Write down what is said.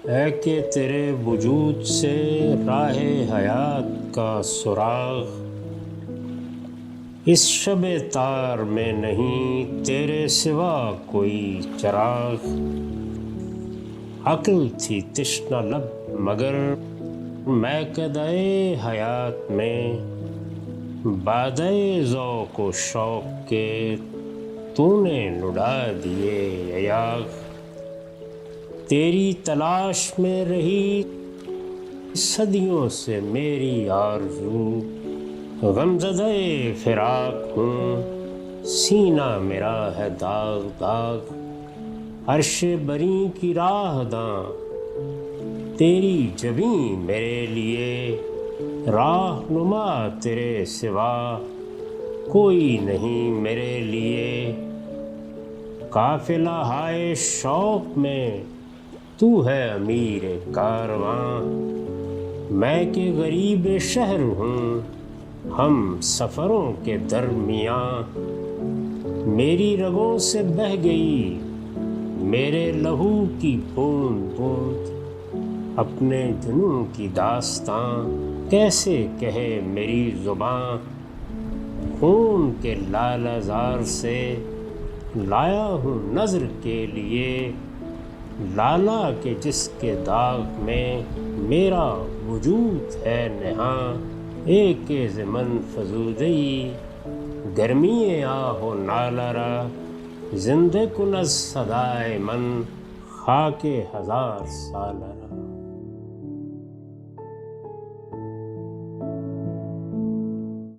ہے کہ تیرے وجود سے راہ حیات کا سراغ، اس شب تار میں نہیں تیرے سوا کوئی چراغ۔ عقل تھی تشنہ لب مگر میکدہ حیات میں، بادۂ ذوق و شوق کے تو نے نڈا دیے ایاغ۔ تیری تلاش میں رہی صدیوں سے میری آرزو، غمزدہ فراق ہوں سینہ میرا ہے داغ داغ۔ عرش بری کی راہ داں تیری جبیں میرے لیے، راہ نما تیرے سوا کوئی نہیں میرے لیے۔ قافلہ ہائے شوق میں تو ہے امیر کارواں، میں کہ غریب شہر ہوں ہم سفروں کے درمیاں۔ میری رگوں سے بہہ گئی میرے لہو کی بوند بوند، اپنے جنوں کی داستاں کیسے کہے میری زباں۔ خون کے لالہ زار سے لایا ہوں نظر کے لیے، لالا کے جس کے داغ میں میرا وجود ہے نہاں۔ ایک زمن فزودی گرمی آہ و نالہ را، زندہ کن از صدائے من خاک ہزار سالہ را۔